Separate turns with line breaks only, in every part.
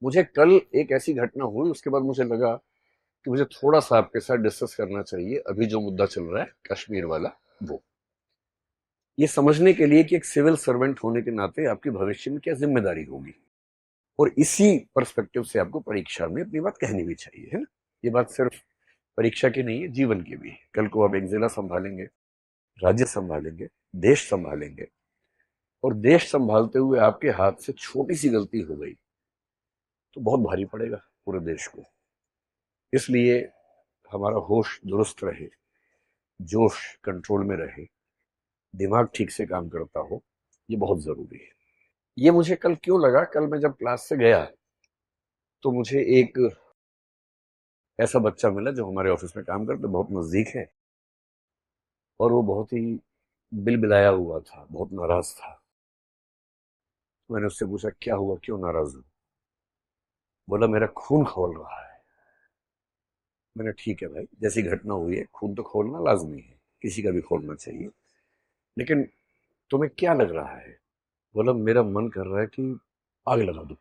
मुझे कल एक ऐसी घटना हुई, उसके बाद मुझे लगा कि मुझे थोड़ा सा आपके साथ डिस्कस करना चाहिए अभी जो मुद्दा चल रहा है कश्मीर वाला। वो ये समझने के लिए कि एक सिविल सर्वेंट होने के नाते आपकी भविष्य में क्या जिम्मेदारी होगी, और इसी पर्सपेक्टिव से आपको परीक्षा में अपनी बात कहनी भी चाहिए, है ना। ये बात सिर्फ परीक्षा की नहीं है, जीवन की भी है। कल को आप एक जिला संभालेंगे, राज्य संभालेंगे, देश संभालेंगे, और देश संभालते हुए आपके हाथ से छोटी सी गलती हो गई तो बहुत भारी पड़ेगा पूरे देश को। इसलिए हमारा होश दुरुस्त रहे, जोश कंट्रोल में रहे, दिमाग ठीक से काम करता हो, ये बहुत जरूरी है। ये मुझे कल क्यों लगा, कल मैं जब क्लास से गया तो मुझे एक ऐसा बच्चा मिला जो हमारे ऑफिस में काम करता, बहुत नजदीक है, और वो बहुत ही बिलबिलाया हुआ था, बहुत नाराज था। मैंने उससे पूछा क्या हुआ, क्यों नाराज हो। बोला मेरा खून खौल रहा है। मैंने ठीक है भाई, जैसी घटना हुई है खून तो खोलना लाजमी है, किसी का भी खोलना चाहिए, लेकिन तुम्हें क्या लग रहा है। बोला मेरा मन कर रहा है कि आग लगा दूं।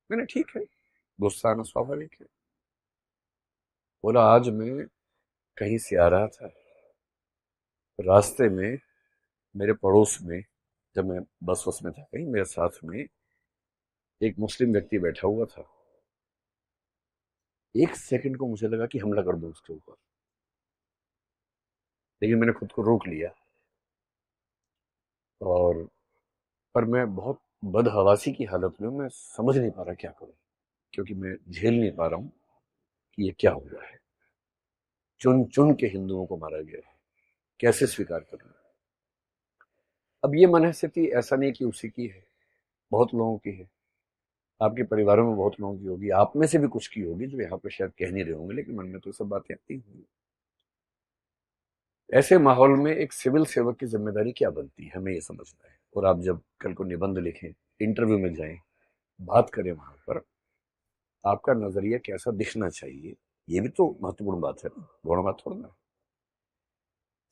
मैंने ठीक है, गुस्सा आना स्वाभाविक है। बोला आज मैं कहीं से आ रहा था, रास्ते में मेरे पड़ोस में, जब मैं बस वस में था कहीं, मेरे साथ में एक मुस्लिम व्यक्ति बैठा हुआ था। एक सेकंड को मुझे लगा कि हमला कर दूं उसके ऊपर, लेकिन मैंने खुद को रोक लिया। और पर मैं बहुत बदहवासी की हालत में, मैं समझ नहीं पा रहा क्या करूं, क्योंकि मैं झेल नहीं पा रहा हूं कि ये क्या हुआ है। चुन चुन के हिंदुओं को मारा गया है, कैसे स्वीकार करूं। अब ये मनहस्थिति ऐसा नहीं कि उसी की है, बहुत लोगों की है, आपके परिवारों में बहुत लोगों की होगी, आप में से भी कुछ की होगी जो यहाँ पे शायद कह नहीं रहे होंगे, लेकिन मन में तो सब बातें आती होंगी। ऐसे माहौल में एक सिविल सेवक की जिम्मेदारी क्या बनती है, हमें ये समझना है। और आप जब कल को निबंध लिखें, इंटरव्यू में जाएं, बात करें वहां पर, आपका नजरिया कैसा दिखना चाहिए, ये भी तो महत्वपूर्ण बात है ना, गौण बात थोड़ा ना।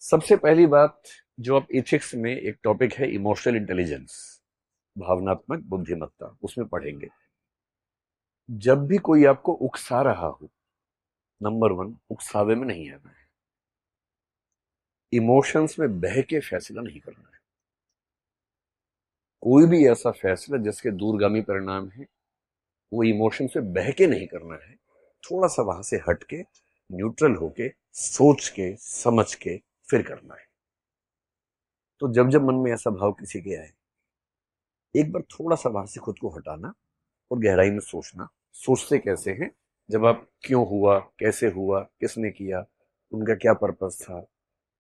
सबसे पहली बात जो आप इथिक्स में एक टॉपिक है इमोशनल इंटेलिजेंस, भावनात्मक बुद्धिमत्ता, उसमें पढ़ेंगे। जब भी कोई आपको उकसा रहा हो, नंबर वन, उकसावे में नहीं आना है, इमोशंस में बह के फैसला नहीं करना है। कोई भी ऐसा फैसला जिसके दूरगामी परिणाम है, वो इमोशन से बह के नहीं करना है, थोड़ा सा वहां से हट के, न्यूट्रल होके, सोच के समझ के फिर करना है। तो जब जब मन में ऐसा भाव किसी के आए, एक बार थोड़ा सा वहां से खुद को हटाना और गहराई में सोचना। सोचते कैसे हैं, जब आप क्यों हुआ, कैसे हुआ, किसने किया, उनका क्या पर्पस था,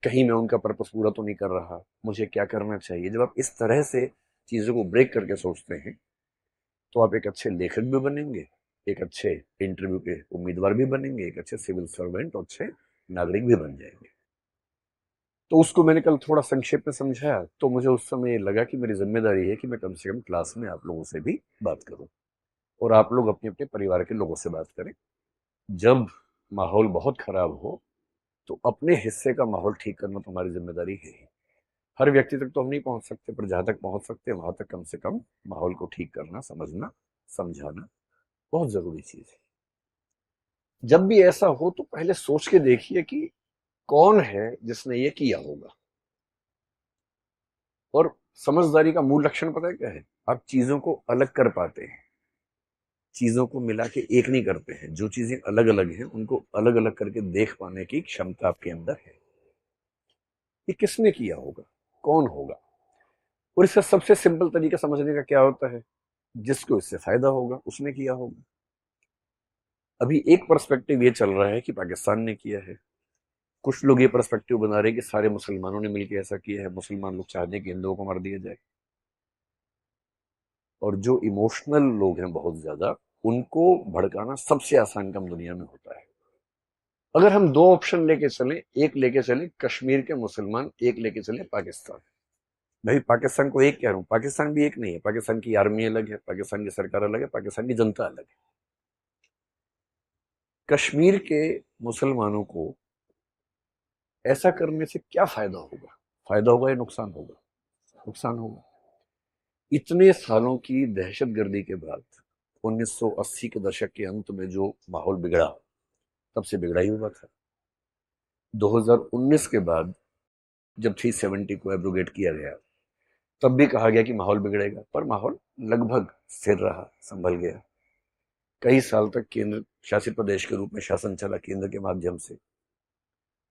कहीं मैं उनका पर्पस पूरा तो नहीं कर रहा, मुझे क्या करना चाहिए। जब आप इस तरह से चीजों को ब्रेक करके सोचते हैं तो आप एक अच्छे लेखक भी बनेंगे, एक अच्छे इंटरव्यू के उम्मीदवार भी बनेंगे, एक अच्छे सिविल सर्वेंट और अच्छे नागरिक भी बन जाएंगे। तो उसको मैंने कल थोड़ा संक्षेप में समझाया, तो मुझे उस समय ये लगा कि मेरी जिम्मेदारी है कि मैं कम से कम क्लास में आप लोगों से भी बात करूं, और आप लोग अपने अपने परिवार के लोगों से बात करें। जब माहौल बहुत खराब हो तो अपने हिस्से का माहौल ठीक करना तुम्हारी जिम्मेदारी है ही। हर व्यक्ति तक तो हम नहीं पहुंच सकते, पर जहां तक पहुंच सकते हैं वहां तक कम से कम माहौल को ठीक करना, समझना, समझाना बहुत जरूरी चीज है। जब भी ऐसा हो तो पहले सोच के देखिए कि कौन है जिसने ये किया होगा। और समझदारी का मूल लक्षण पता है क्या है, आप चीजों को अलग कर पाते हैं, चीजों को मिला के एक नहीं करते हैं। जो चीजें अलग अलग हैं उनको अलग अलग करके देख पाने की क्षमता आपके अंदर है। ये किसने किया होगा, कौन होगा। और इसका सबसे सिंपल तरीका समझने का क्या होता है, जिसको इससे फायदा होगा उसने किया होगा। अभी एक पर्सपेक्टिव ये चल रहा है कि पाकिस्तान ने किया है, कुछ लोग ये पर्सपेक्टिव बना रहे हैं कि सारे मुसलमानों ने मिलकर ऐसा किया है, मुसलमान लोग चाहते हैं कि हिंदुओं को मार दिया जाए। और जो इमोशनल लोग हैं बहुत ज्यादा, उनको भड़काना सबसे आसान काम दुनिया में होता है। अगर हम दो ऑप्शन लेके चलें, एक लेके चलें कश्मीर के मुसलमान, एक लेके चलें पाकिस्तान। भाई पाकिस्तान को एक कह रहा हूं, पाकिस्तान भी एक नहीं है, पाकिस्तान की आर्मी अलग है, पाकिस्तान की सरकार अलग है, पाकिस्तान की जनता अलग है। कश्मीर के मुसलमानों को ऐसा करने से क्या फायदा होगा, फायदा होगा या नुकसान होगा, नुकसान होगा। इतने सालों की दहशतगर्दी के बाद 1980 के दशक के अंत में जो माहौल बिगड़ा, तब से बिगड़ा ही हुआ था। 2019 के बाद जब 370 को एब्रोगेट किया गया, तब भी कहा गया कि माहौल बिगड़ेगा, पर माहौल लगभग स्थिर रहा, संभल गया। कई साल तक केंद्र शासित प्रदेश के रूप में शासन चला केंद्र के माध्यम से।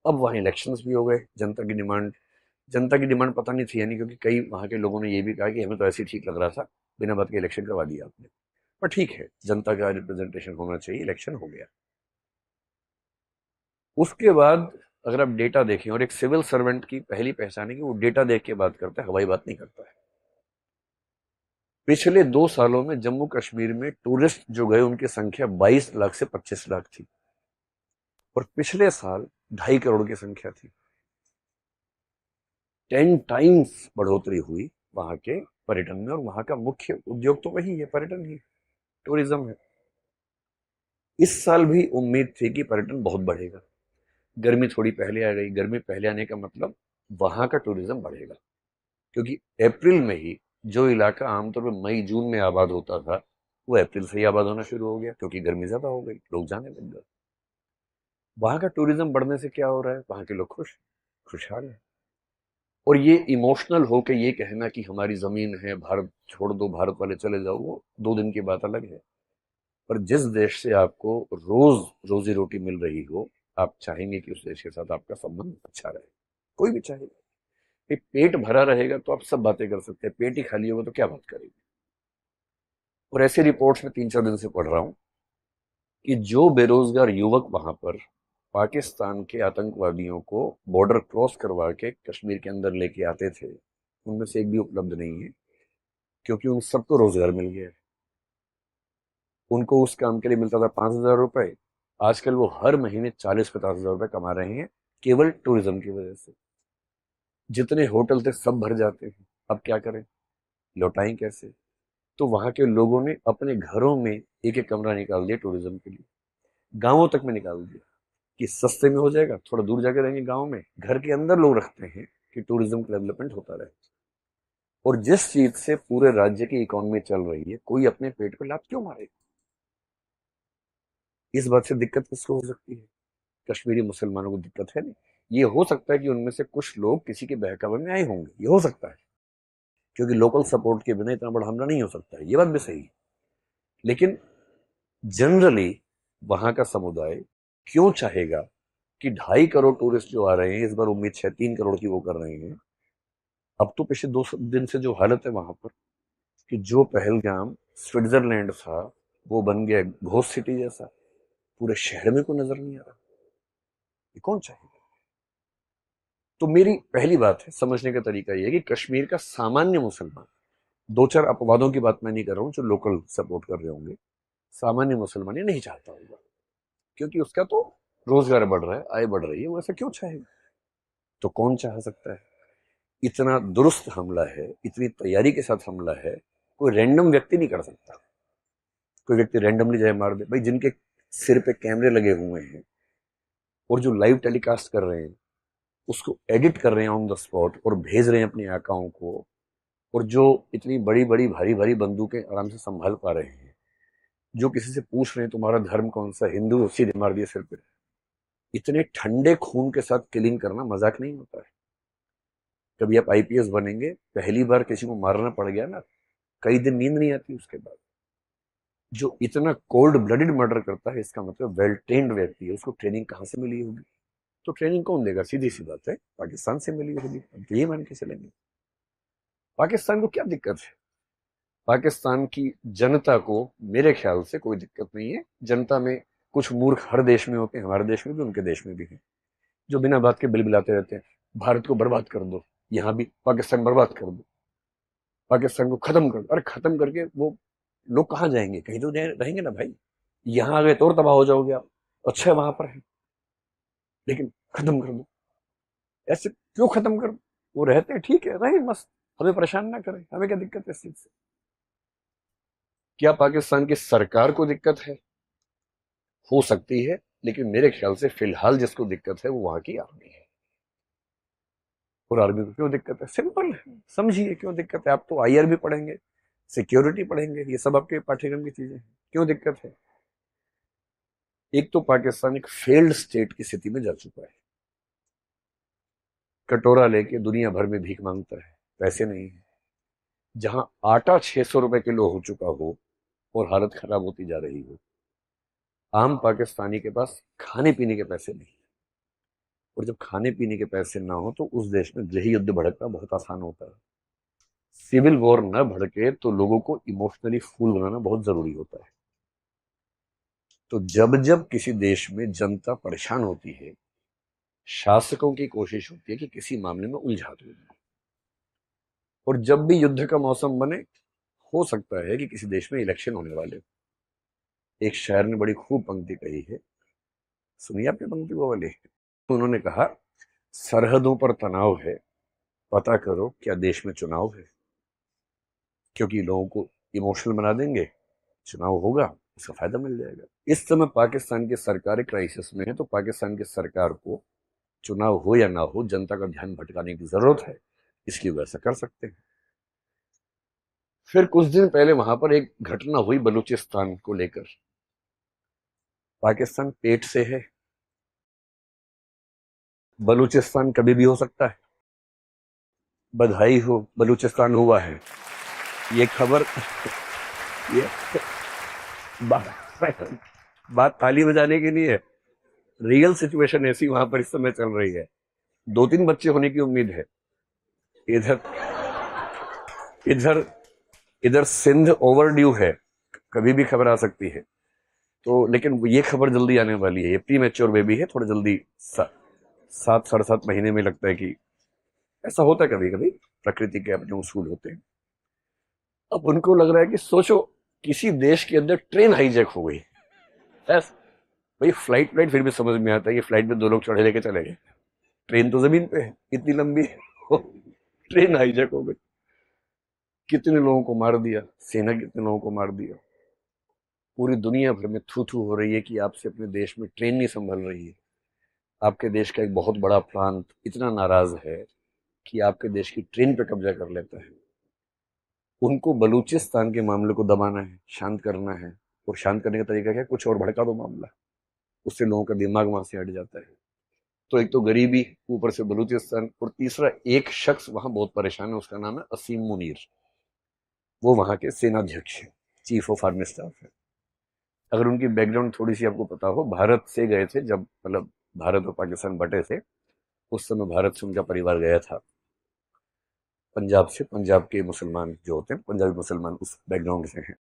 अब वहां इलेक्शंस भी हो गए। जनता की डिमांड पता नहीं थी, यानी क्योंकि कई वहां के लोगों ने ये भी कहा कि हमें तो ऐसे ही ठीक लग रहा था, बिना बात के इलेक्शन करवा दिया आपने। पर ठीक है, जनता का रिप्रेजेंटेशन होना चाहिए, इलेक्शन हो गया। उसके बाद अगर आप डेटा देखें, और एक सिविल सर्वेंट की पहली पहचान है कि वो डेटा देख के बात करता है, हवाई बात नहीं करता है। पिछले 2 सालों में जम्मू कश्मीर में टूरिस्ट जो गए उनकी संख्या 22 लाख से 25 लाख थी, और पिछले साल 2.5 करोड़ की संख्या थी। 10 टाइम्स बढ़ोतरी हुई वहां के पर्यटन में, और वहां का मुख्य उद्योग तो वही है, पर्यटन ही, टूरिज्म है। इस साल भी उम्मीद थी कि पर्यटन बहुत बढ़ेगा। गर्मी थोड़ी पहले आ गई। गर्मी पहले आने का मतलब वहां का टूरिज्म बढ़ेगा, क्योंकि अप्रैल में ही जो इलाका आमतौर पर मई जून में आबाद होता था, वो अप्रैल से ही आबाद होना शुरू हो गया, क्योंकि गर्मी ज्यादा हो गई, लोग जाने लग गए। वहां का टूरिज्म बढ़ने से क्या हो रहा है, वहां के लोग खुशहाल है। और ये इमोशनल हो के ये कहना कि हमारी जमीन है, भारत छोड़ दो, भारत वाले चले जाओ, वो 2 दिन की बात अलग है। पर जिस देश से आपको रोज रोजी रोटी मिल रही हो, आप चाहेंगे कि उस देश के साथ आपका संबंध अच्छा रहे। कोई भी चाहेगा। पेट भरा रहेगा तो आप सब बातें कर सकते हैं, पेट ही खाली होगा तो क्या बात करेंगे। और ऐसी रिपोर्ट्स में 3-4 दिन से पढ़ रहा हूं कि जो बेरोजगार युवक वहां पर पाकिस्तान के आतंकवादियों को बॉर्डर क्रॉस करवा के कश्मीर के अंदर लेके आते थे, उनमें से एक भी उपलब्ध नहीं है, क्योंकि उन सबको रोजगार मिल गया है। उनको उस काम के लिए मिलता था 5,000 रुपए, आजकल वो हर महीने 40-50 हजार रुपए कमा रहे हैं, केवल टूरिज्म की वजह से। जितने होटल थे सब भर जाते हैं, अब क्या करें, लौटाएं कैसे। तो वहां के लोगों ने अपने घरों में एक एक कमरा निकाल दिया टूरिज्म के लिए, गांवों तक में निकाल दिया कि सस्ते में हो जाएगा, थोड़ा दूर जाके रहेंगे गांव में, घर के अंदर लोग रखते हैं कि टूरिज्म का डेवलपमेंट होता रहे। और जिस चीज से पूरे राज्य की इकोनॉमी चल रही है, कोई अपने पेट पे लात क्यों मारेगा। इस बात से दिक्कत किसको हो सकती है, कश्मीरी मुसलमानों को दिक्कत है नहीं। ये हो सकता है कि उनमें से कुछ लोग किसी के बहकावे में आए होंगे, ये हो सकता है, क्योंकि लोकल सपोर्ट के बिना इतना बड़ा हमला नहीं हो सकता है, ये बात भी सही है। लेकिन जनरली वहां का समुदाय क्यों चाहेगा कि 2.5 करोड़ टूरिस्ट जो आ रहे हैं, इस बार उम्मीद है 3 करोड़ की वो कर रहे हैं। अब तो पिछले 2 दिन से जो हालत है वहां पर, कि जो पहलगाम स्विट्जरलैंड था वो बन गया घोस्ट सिटी जैसा, पूरे शहर में कोई नजर नहीं आ रहा। ये कौन चाहेगा। तो मेरी पहली बात है, समझने का तरीका यह है कि कश्मीर का सामान्य मुसलमान, 2-4 अपवादों की बात मैं नहीं कर रहा हूं जो लोकल सपोर्ट कर रहे होंगे, सामान्य मुसलमान ये नहीं चाहता होगा, क्योंकि उसका तो रोजगार बढ़ रहा है, आय बढ़ रही है, वो ऐसा क्यों चाहेगा। तो कौन चाह सकता है। इतना दुरुस्त हमला है, इतनी तैयारी के साथ हमला है, कोई रैंडम व्यक्ति नहीं कर सकता। कोई व्यक्ति रैंडमली जाए मार दे भाई, जिनके सिर पे कैमरे लगे हुए हैं और जो लाइव टेलीकास्ट कर रहे हैं, उसको एडिट कर रहे हैं ऑन द स्पॉट और भेज रहे हैं अपने आकाओं को, और जो इतनी बड़ी बड़ी भारी भारी बंदूकें आराम से संभाल पा रहे हैं, जो किसी से पूछ रहे हैं तुम्हारा धर्म कौन सा, हिंदू, सीधे मार दिए सिर पे। इतने ठंडे खून के साथ किलिंग करना मजाक नहीं होता है। कभी आप आईपीएस बनेंगे, पहली बार किसी को मारना पड़ गया ना, कई दिन नींद नहीं आती उसके बाद। जो इतना कोल्ड ब्लडेड मर्डर करता है, इसका मतलब वेल ट्रेन्ड व्यक्ति है, उसको ट्रेनिंग कहां से मिली होगी। तो ट्रेनिंग कौन देगा, सीधी सी बात है, पाकिस्तान से मिली होगी। अब तो ये मान के चलेंगे। पाकिस्तान को क्या दिक्कत है, पाकिस्तान की जनता को मेरे ख्याल से कोई दिक्कत नहीं है। जनता में कुछ मूर्ख हर देश में होते हैं, हमारे देश में भी, उनके देश में भी हैं, जो बिना बात के बिलबिलाते रहते हैं, भारत को बर्बाद कर दो, यहां भी पाकिस्तान बर्बाद कर दो, पाकिस्तान को खत्म कर दो। अरे खत्म करके वो लोग कहाँ जाएंगे, कहीं तो रहेंगे ना भाई। यहां आ गए तो और तबाह हो जाओगे आप, अच्छा वहां पर है, लेकिन खत्म कर दो। ऐसे क्यों खत्म कर दो, वो रहते हैं ठीक है, रहे मस्त, हमें परेशान ना करें, हमें क्या दिक्कत है इस चीज से। क्या पाकिस्तान की सरकार को दिक्कत है, हो सकती है, लेकिन मेरे ख्याल से फिलहाल जिसको दिक्कत है वो वहां की आर्मी है। और आर्मी को क्यों दिक्कत है, सिंपल है, समझिए क्यों दिक्कत है। आप तो आईआर भी पढ़ेंगे, सिक्योरिटी पढ़ेंगे, ये सब आपके पाठ्यक्रम की चीजें हैं। क्यों दिक्कत है? एक तो पाकिस्तान एक फेल्ड स्टेट की स्थिति में जा चुका है, कटोरा लेके दुनिया भर में भीख मांगता है, पैसे नहीं है। जहां आटा 600 रुपए किलो हो चुका हो और हालत खराब होती जा रही हो, आम पाकिस्तानी के पास खाने पीने के पैसे नहीं। और जब खाने पीने के पैसे ना हो तो उस देश में गृह युद्ध भड़कना बहुत आसान होता है। सिविल वॉर न भड़के तो लोगों को इमोशनली फूल बनाना बहुत जरूरी होता है। तो जब जब किसी देश में जनता परेशान होती है, शासकों की कोशिश होती है कि किसी मामले में उलझा दो। और जब भी युद्ध का मौसम बने, हो सकता है कि किसी देश में इलेक्शन होने वाले। एक शायर ने बड़ी खूब पंक्ति कही है, सुनिए आपने पंक्ति वो वाली। तो उन्होंने कहा, सरहदों पर तनाव है, पता करो क्या देश में चुनाव है। क्योंकि लोगों को इमोशनल बना देंगे, चुनाव होगा, उसका फायदा मिल जाएगा। इस समय पाकिस्तान की सरकार क्राइसिस में है, तो पाकिस्तान की सरकार को चुनाव हो या ना हो जनता का ध्यान भटकाने की जरूरत है, इसलिए वैसा कर सकते हैं। फिर कुछ दिन पहले वहां पर एक घटना हुई बलूचिस्तान को लेकर। पाकिस्तान पेट से है, बलूचिस्तान कभी भी हो सकता है। बधाई हो, बलूचिस्तान हुआ है। ये खबर ये बात ताली बजाने की नहीं है, रियल सिचुएशन ऐसी वहां पर इस समय चल रही है। 2-3 बच्चे होने की उम्मीद है। इधर इधर इधर सिंध ओवर ड्यू है, कभी भी खबर आ सकती है। तो लेकिन ये खबर जल्दी आने वाली है। ये प्री मैच्योर बेबी है, थोड़ा जल्दी 7-7.5 महीने में लगता है कि ऐसा होता है कभी कभी, प्रकृति के अपने उसूल होते हैं। अब उनको लग रहा है कि सोचो किसी देश के अंदर ट्रेन हाईजैक हो गई। बस भाई फ्लाइट फिर भी समझ में आता है कि फ्लाइट में 2 लोग चढ़े लेके चले गए, ट्रेन तो जमीन पे है, इतनी लंबी है। ट्रेन हाईजैक हो गई, कितने लोगों को मार दिया, सेना कितने लोगों को मार दिया। पूरी दुनिया भर में थू थू हो रही है कि आपसे अपने देश में ट्रेन नहीं संभल रही है। आपके देश का एक बहुत बड़ा प्रांत इतना नाराज है कि आपके देश की ट्रेन पे कब्जा कर लेता है। उनको बलूचिस्तान के मामले को दबाना है, शांत करना है। और शांत करने का तरीका क्या है? कुछ और भड़का दो मामला, उससे लोगों का दिमाग वहां से हट जाता है। तो एक तो गरीबी, ऊपर से बलूचिस्तान, और तीसरा एक शख्स वहां बहुत परेशान है, उसका नाम है असीम मुनीर। वो वहां के सेनाध्यक्ष है, चीफ ऑफ आर्मी स्टाफ है। अगर उनकी बैकग्राउंड थोड़ी सी आपको पता हो, भारत से गए थे जब, मतलब भारत और पाकिस्तान बटे थे, उस समय भारत से उनका परिवार गया था पंजाब से। पंजाब के मुसलमान जो होते हैं, पंजाबी मुसलमान, उस बैकग्राउंड से हैं।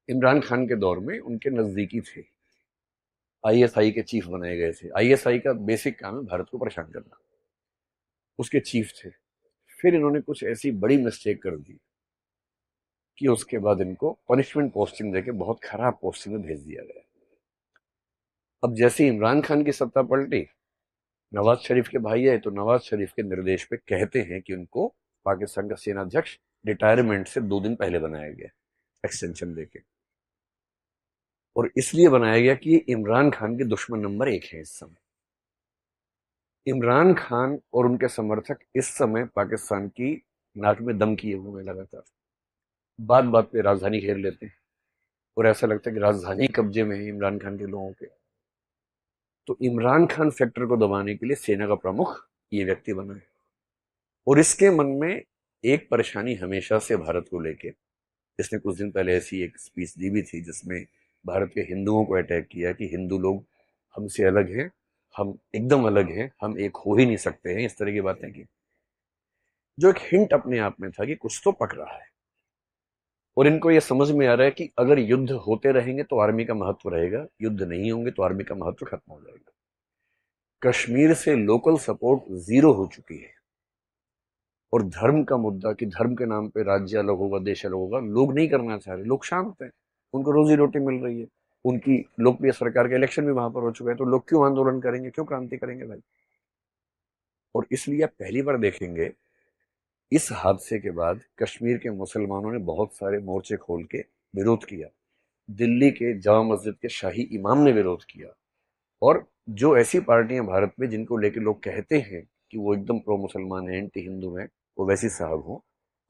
इमरान खान के दौर में उनके नजदीकी थे, आईएसआई के चीफ बनाए गए थे। आईएसआई का बेसिक काम है भारत को परेशान करना, उसके चीफ थे। फिर इन्होंने कुछ ऐसी बड़ी मिस्टेक कर दी कि उसके बाद इनको पनिशमेंट पोस्टिंग देके बहुत खराब पोस्टिंग में भेज दिया गया। अब जैसे इमरान खान की सत्ता पलटी, नवाज शरीफ के भाई है, तो नवाज शरीफ के निर्देश पे कहते हैं कि उनको पाकिस्तान का सेनाध्यक्ष रिटायरमेंट से 2 दिन पहले बनाया गया, एक्सटेंशन देके। और इसलिए बनाया गया कि इमरान खान के दुश्मन नंबर 1 है इस समय। इमरान खान और उनके समर्थक इस समय पाकिस्तान की नाक में दम किए हुए हैं लगातार, बात बात पे राजधानी घेर लेते हैं। और ऐसा लगता है कि राजधानी कब्जे में है इमरान खान के लोगों के। तो इमरान खान फैक्टर को दबाने के लिए सेना का प्रमुख ये व्यक्ति बना है। और इसके मन में एक परेशानी हमेशा से भारत को लेके, इसने कुछ दिन पहले ऐसी एक स्पीच दी भी थी जिसमें भारत के हिंदुओं को अटैक किया कि हिंदू लोग हमसे अलग हैं, हम एकदम अलग हैं, हम एक हो ही नहीं सकते हैं, इस तरह की बातें की। जो एक हिंट अपने आप में था कि कुछ तो पक रहा है। और इनको यह समझ में आ रहा है कि अगर युद्ध होते रहेंगे तो आर्मी का महत्व रहेगा, युद्ध नहीं होंगे तो आर्मी का महत्व खत्म हो जाएगा। कश्मीर से लोकल सपोर्ट 0 हो चुकी है। और धर्म का मुद्दा कि धर्म के नाम पे राज्य अलग होगा, देश अलग होगा, लोग नहीं करना चाह रहे। लोग शांत हैं, उनको रोजी रोटी मिल रही है, उनकी लोकप्रिय सरकार का इलेक्शन भी वहां पर हो चुका है। तो लोग क्यों आंदोलन करेंगे, क्यों क्रांति करेंगे भाई? और इसलिए आप पहली बार देखेंगे इस हादसे के बाद कश्मीर के मुसलमानों ने बहुत सारे मोर्चे खोल के विरोध किया। दिल्ली के जामा मस्जिद के शाही इमाम ने विरोध किया। और जो ऐसी पार्टियां भारत में जिनको लेके लोग कहते हैं कि वो एकदम प्रो मुसलमान है, एंटी हिंदू है, वो वैसी साहब हो,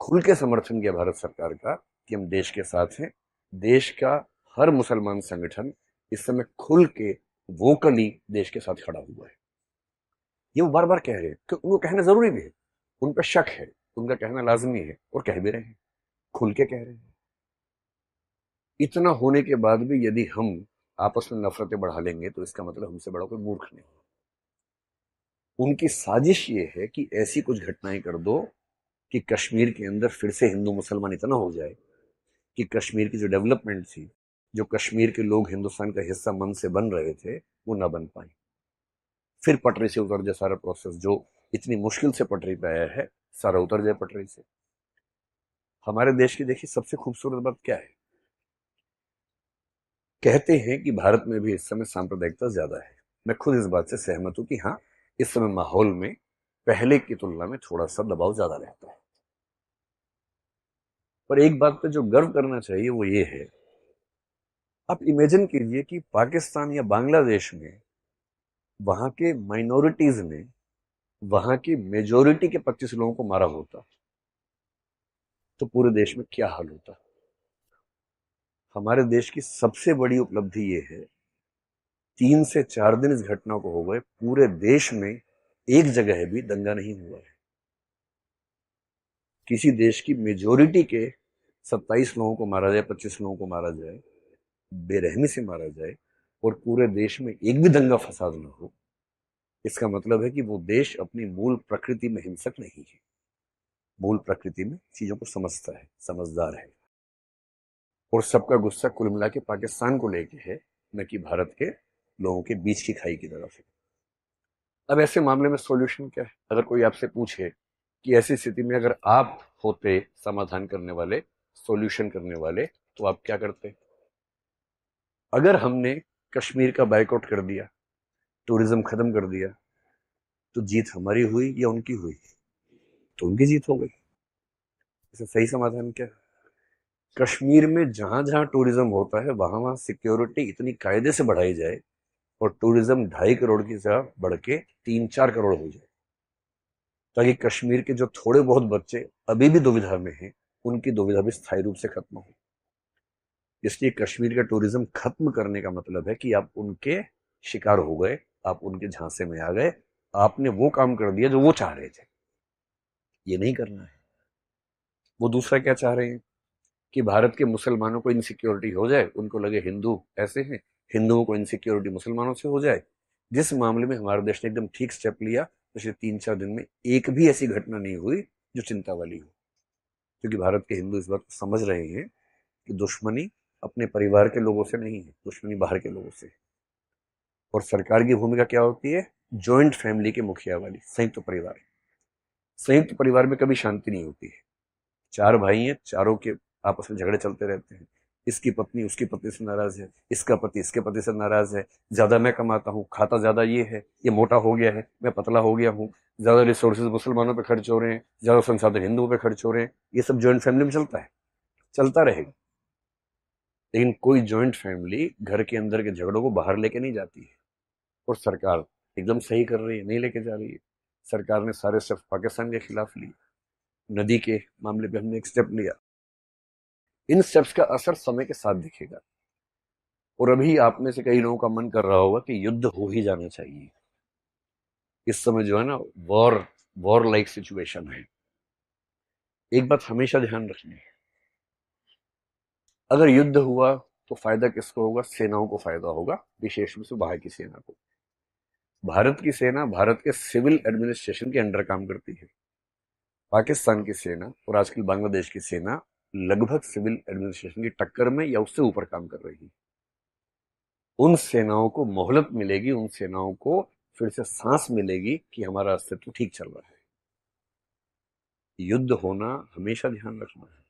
खुल के समर्थन किया भारत सरकार का कि हम देश के साथ हैं। देश का हर मुसलमान संगठन इस समय खुल के वोकली देश के साथ खड़ा हुआ है। ये वो बार बार कह रहे हैं कि उनको कहना जरूरी भी है, उन पर शक है, उनका कहना लाजमी है और कह भी रहे हैं, खुल के कह रहे हैं। इतना होने के बाद भी यदि हम आपस में नफरतें बढ़ा लेंगे तो इसका मतलब हमसे बड़ा कोई मूर्ख नहीं। उनकी साजिश ये है कि ऐसी कुछ घटनाएं कर दो कि कश्मीर के अंदर फिर से हिंदू मुसलमान इतना हो जाए कि कश्मीर की जो डेवलपमेंट थी, जो कश्मीर के लोग हिंदुस्तान का हिस्सा मन से बन रहे थे, वो ना बन पाए। फिर पटरी से उतर जाए सारा प्रोसेस, जो इतनी मुश्किल से पटरी पे आया है, सारा उतर जाए पटरी से। हमारे देश की देखिए सबसे खूबसूरत बात क्या है, कहते हैं कि भारत में भी इस समय सांप्रदायिकता ज्यादा है। मैं खुद इस बात से सहमत हूं कि हाँ, इस समय माहौल में पहले की तुलना में थोड़ा सा दबाव ज्यादा रहता है। पर एक बात पे जो गर्व करना चाहिए वो ये है, आप इमेजिन कीजिए कि पाकिस्तान या बांग्लादेश में वहां के माइनॉरिटीज ने वहां की मेजोरिटी के 25 लोगों को मारा होता तो पूरे देश में क्या हाल होता। हमारे देश की सबसे बड़ी उपलब्धि ये है, 3 से 4 दिन इस घटना को हो गए, पूरे देश में एक जगह भी दंगा नहीं हुआ है। किसी देश की मेजोरिटी के 27 लोगों को मारा जाए, 25 लोगों को मारा जाए, बेरहमी से मारा जाए, और पूरे देश में एक भी दंगा फसाद ना हो, इसका मतलब है कि वो देश अपनी मूल प्रकृति में हिंसक नहीं है, मूल प्रकृति में चीजों को समझता है, समझदार है। और सबका गुस्सा कुल मिला के पाकिस्तान को लेके है, न कि भारत के लोगों के बीच की खाई की तरफ है। अब ऐसे मामले में सॉल्यूशन क्या है? अगर कोई आपसे पूछे कि ऐसी स्थिति में अगर आप होते समाधान करने वाले, सॉल्यूशन करने वाले, तो आप क्या करते? अगर हमने कश्मीर का बायकॉट कर दिया, टूरिज्म खत्म कर दिया, तो जीत हमारी हुई या उनकी हुई? तो उनकी जीत हो गई। इसका सही समाधान क्या है? कश्मीर में जहां जहां टूरिज्म होता है वहां वहां सिक्योरिटी इतनी कायदे से बढ़ाई जाए और टूरिज्म 2.5 करोड़ की जगह बढ़ के 3-4 करोड़ हो जाए, ताकि कश्मीर के जो थोड़े बहुत बच्चे अभी भी दुविधा में हैं, उनकी दुविधा भी स्थायी रूप से खत्म हो। इसलिए कश्मीर का टूरिज्म खत्म करने का मतलब है कि आप उनके शिकार हो गए, आप उनके झांसे में आ गए, आपने वो काम कर दिया जो वो चाह रहे थे। ये नहीं करना है। वो दूसरा क्या चाह रहे हैं कि भारत के मुसलमानों को इनसिक्योरिटी हो जाए, उनको लगे हिंदू ऐसे हैं, हिंदुओं को इनसिक्योरिटी मुसलमानों से हो जाए। जिस मामले में हमारे देश ने एकदम ठीक स्टेप लिया, पिछले 3-4 दिन में एक भी ऐसी घटना नहीं हुई जो चिंता वाली हो, क्योंकि भारत के हिंदू इस बात को समझ रहे हैं कि दुश्मनी अपने परिवार के लोगों से नहीं है, दुश्मनी बाहर के लोगों से है। और सरकार की भूमिका क्या होती है? जॉइंट फैमिली के मुखिया वाली, संयुक्त परिवार। संयुक्त परिवार में कभी शांति नहीं होती है। 4 भाई हैं, चारों के आपस में झगड़े चलते रहते हैं। इसकी पत्नी उसकी पत्नी से नाराज है, इसका पति इसके पति से नाराज है, ज्यादा मैं कमाता हूँ, खाता ज्यादा ये है, ये मोटा हो गया है, मैं पतला हो गया हूँ, ज्यादा रिसोर्सेज मुसलमानों पे खर्च हो रहे हैं, ज्यादा संसाधन हिंदुओं पे खर्च हो रहे हैं। ये सब जॉइंट फैमिली में चलता है, चलता रहेगा। लेकिन कोई जॉइंट फैमिली घर के अंदर के झगड़ों को बाहर लेके नहीं जाती है। और सरकार एकदम सही कर रही है, नहीं लेके जा रही है। सरकार ने सारे स्टेप्स पाकिस्तान के खिलाफ लिए। नदी के मामले पे हमने एक स्टेप लिया। इन स्टेप्स का असर समय के साथ दिखेगा। और अभी आप में से कई लोगों का मन कर रहा होगा कि युद्ध हो ही जाना चाहिए। इस समय जो है ना, वॉर लाइक सिचुएशन है। एक बात हमेशा ध्यान रखनी है, अगर युद्ध हुआ तो फायदा किसको होगा? सेनाओं को फायदा होगा, विशेष रूप से बाहर की सेना को। भारत की सेना भारत के सिविल एडमिनिस्ट्रेशन के अंडर काम करती है। पाकिस्तान की सेना और आजकल बांग्लादेश की सेना लगभग सिविल एडमिनिस्ट्रेशन की टक्कर में या उससे ऊपर काम कर रही है। उन सेनाओं को मोहलत मिलेगी, उन सेनाओं को फिर से सांस मिलेगी कि हमारा अस्तित्व ठीक चल रहा है। युद्ध होना हमेशा ध्यान रखना है,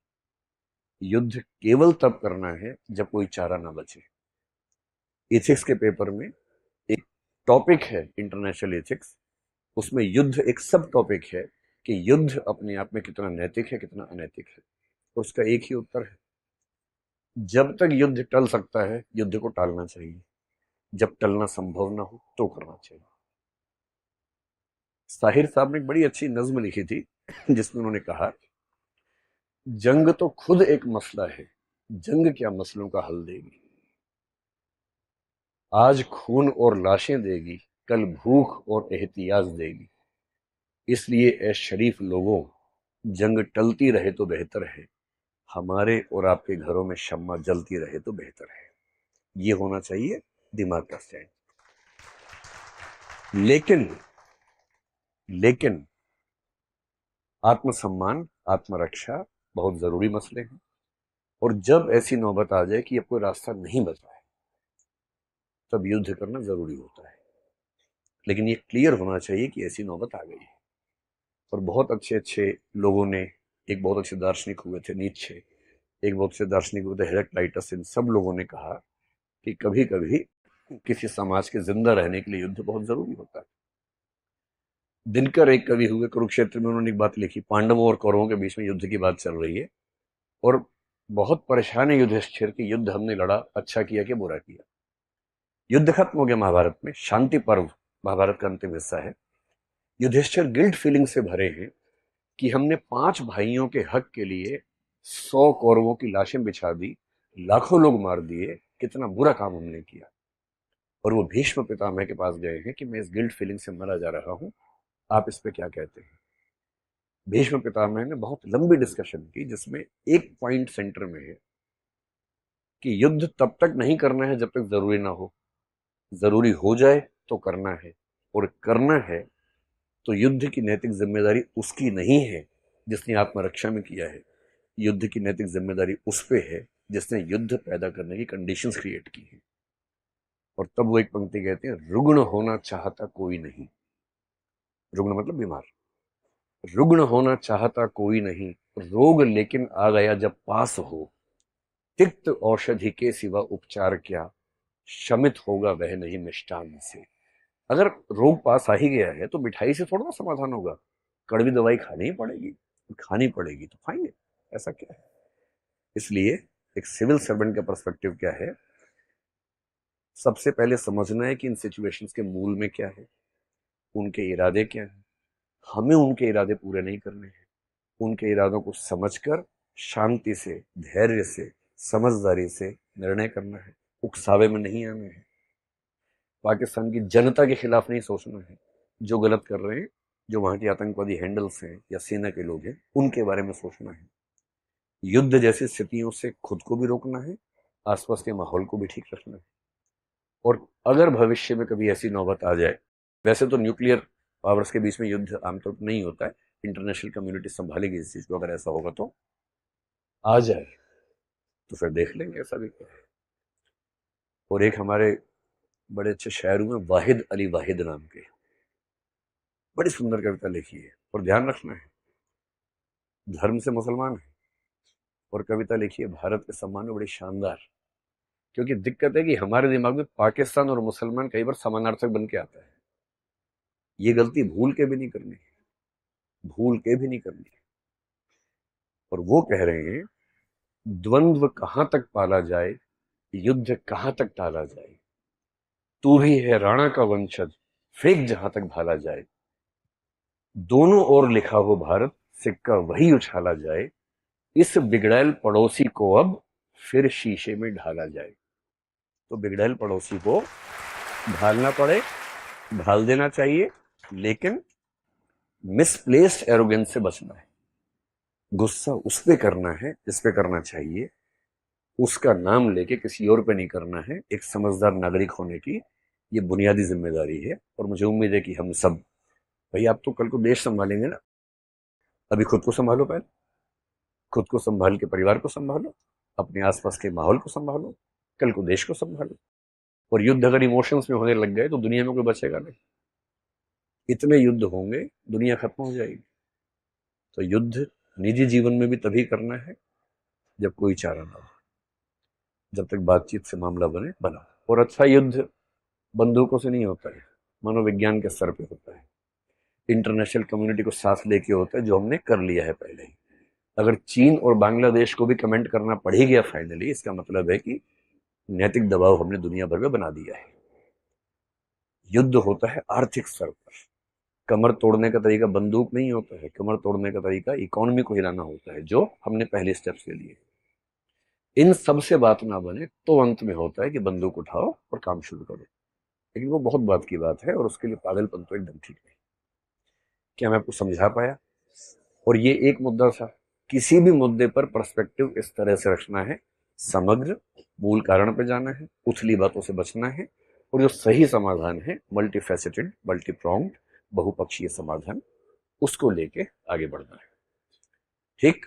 युद्ध केवल तब करना है जब कोई चारा ना बचे। एथिक्स के पेपर में एक टॉपिक है इंटरनेशनल एथिक्स, उसमें युद्ध एक सब टॉपिक है कि युद्ध अपने आप में कितना नैतिक है, कितना अनैतिक है। तो उसका एक ही उत्तर है, जब तक युद्ध टल सकता है युद्ध को टालना चाहिए, जब टलना संभव ना हो तो करना चाहिए। साहिर साहब ने एक बड़ी अच्छी नज्म लिखी थी जिसमें उन्होंने कहा जंग तो खुद एक मसला है, जंग क्या मसलों का हल देगी। आज खून और लाशें देगी, कल भूख और एहतियाज देगी। इसलिए ए शरीफ लोगों, जंग टलती रहे तो बेहतर है, हमारे और आपके घरों में शम्मा जलती रहे तो बेहतर है। ये होना चाहिए दिमाग का स्टैंड। लेकिन आत्मसम्मान, आत्मरक्षा बहुत जरूरी मसले हैं। और जब ऐसी नौबत आ जाए कि अब कोई रास्ता नहीं बचा है, तब युद्ध करना जरूरी होता है। लेकिन ये क्लियर होना चाहिए कि ऐसी नौबत आ गई है। और बहुत अच्छे अच्छे लोगों ने, एक बहुत अच्छे दार्शनिक हुए थे नीत्शे, एक बहुत अच्छे दार्शनिक हुए थे हेराक्लाइटस, इन सब लोगों ने कहा कि कभी कभी किसी समाज के जिंदा रहने के लिए युद्ध बहुत जरूरी होता है। दिनकर एक कवि हुए, कुरुक्षेत्र में उन्होंने एक बात लिखी, पांडवों और कौरवों के बीच में युद्ध की बात चल रही है और बहुत परेशान है युधिष्ठिर कि युद्ध हमने लड़ा, अच्छा किया कि बुरा किया। युद्ध खत्म हो गया महाभारत में, शांति पर्व महाभारत का अंतिम हिस्सा है। युधिष्ठिर गिल्ट फीलिंग से भरे हैं कि हमने 5 भाइयों के हक के लिए 100 कौरवों की लाशें बिछा दी, लाखों लोग मार दिए, कितना बुरा काम हमने किया। और वो भीष्म पितामह के पास गए हैं कि मैं इस गिल्ट फीलिंग से मरा जा रहा हूं, आप इस पे क्या कहते हैं। भीष्म पितामह ने बहुत लंबी डिस्कशन की, जिसमें एक पॉइंट सेंटर में है कि युद्ध तब तक नहीं करना है जब तक जरूरी ना हो, जरूरी हो जाए तो करना है। और करना है तो युद्ध की नैतिक जिम्मेदारी उसकी नहीं है जिसने आत्मरक्षा में किया है, युद्ध की नैतिक जिम्मेदारी उस पे है जिसने युद्ध पैदा करने की कंडीशंस क्रिएट की है। और तब वो एक पंक्ति कहते हैं, रुग्ण होना चाहता कोई नहीं, रुग्ण मतलब बीमार, रुग्ण होना चाहता कोई नहीं, रोग लेकिन आ गया जब पास हो, तिक्त औषधि के सिवा उपचार क्या, शमित होगा वह नहीं मिष्टान से। अगर रोग पास आ ही गया है तो मिठाई से थोड़ा ना समाधान होगा, कड़वी दवाई खानी ही पड़ेगी, खानी पड़ेगी तो खाएंगे, ऐसा क्या है। इसलिए एक सिविल सर्वेंट का पर्सपेक्टिव क्या है, सबसे पहले समझना है कि इन सिचुएशंस के मूल में क्या है, उनके इरादे क्या हैं। हमें उनके इरादे पूरे नहीं करने हैं, उनके इरादों को समझकर शांति से, धैर्य से, समझदारी से निर्णय करना है, उकसावे में नहीं आना है। पाकिस्तान की जनता के खिलाफ नहीं सोचना है, जो गलत कर रहे हैं, जो वहां के आतंकवादी हैंडल्स हैं या सेना के लोग हैं, उनके बारे में सोचना है। युद्ध जैसी स्थितियों से खुद को भी रोकना है, आसपास के माहौल को भी ठीक रखना है। और अगर भविष्य में कभी ऐसी नौबत आ जाए, वैसे तो न्यूक्लियर पावर्स के बीच में युद्ध आमतौर पर नहीं होता है, इंटरनेशनल कम्युनिटी संभालेगी इस चीज को, अगर ऐसा होगा तो आ जाए तो फिर देख लेंगे ऐसा भी क्या है। और एक हमारे बड़े अच्छे शायर हुए वाहिद अली वाहिद नाम के, बड़ी सुंदर कविता लिखी है। और ध्यान रखना है, धर्म से मुसलमान है और कविता लिखी है भारत के सम्मान में, बड़ी शानदार। क्योंकि दिक्कत है कि हमारे दिमाग में पाकिस्तान और मुसलमान कई बार समानार्थक बन के आता है। ये गलती भूल के भी नहीं करनी, भूल के भी नहीं करनी। और वो कह रहे हैं, द्वंद्व कहां तक पाला जाए, युद्ध कहां तक टाला जाए, तू भी है राणा का वंशज, फेंक जहां तक भाला जाए, दोनों ओर लिखा हो भारत, सिक्का वही उछाला जाए, इस बिगड़ैल पड़ोसी को अब फिर शीशे में ढाला जाए। तो बिगड़ैल पड़ोसी को ढालना पड़े, ढाल देना चाहिए, लेकिन मिसप्लेस्ड एरोगेंस से बचना है। गुस्सा उस पे करना है जिस पे करना चाहिए, उसका नाम लेके किसी और पे नहीं करना है। एक समझदार नागरिक होने की ये बुनियादी जिम्मेदारी है। और मुझे उम्मीद है कि हम सब, भाई आप तो कल को देश संभालेंगे ना, अभी खुद को संभालो, पहले खुद को संभाल के परिवार को संभालो, अपने आसपास के माहौल को संभालो, कल को देश को संभालो। और युद्ध अगर इमोशंस में होने लग गए तो दुनिया में कोई बचेगा नहीं, इतने युद्ध होंगे, दुनिया खत्म हो जाएगी। तो युद्ध निजी जीवन में भी तभी करना है जब कोई चारा ना हो, जब तक बातचीत से मामला बना। और अच्छा युद्ध बंदूकों से नहीं होता है, मनोविज्ञान के स्तर पे होता है, इंटरनेशनल कम्युनिटी को साथ लेके होता है, जो हमने कर लिया है पहले ही। अगर चीन और बांग्लादेश को भी कमेंट करना पड़ ही गया फाइनली, इसका मतलब है कि नैतिक दबाव हमने दुनिया भर में बना दिया है। युद्ध होता है आर्थिक स्तर पर, कमर तोड़ने का तरीका बंदूक नहीं होता है, कमर तोड़ने का तरीका इकोनॉमी को हिलाना होता है, जो हमने पहले स्टेप्स ले लिए। इन सब से बात ना बने तो अंत में होता है कि बंदूक उठाओ और काम शुरू करो, लेकिन वो बहुत बात की बात है और उसके लिए पागलपन तो एकदम ठीक नहीं। क्या मैं आपको समझा पाया? और ये एक मुद्दा था। किसी भी मुद्दे पर पर्सपेक्टिव इस तरह से रखना है, समग्र, मूल कारण पे जाना है, उथली बातों से बचना है, और जो सही समाधान है, मल्टी फैसेटेड, मल्टी प्रोंग्ड, बहुपक्षीय समाधान, उसको लेके आगे बढ़ना है। ठीक।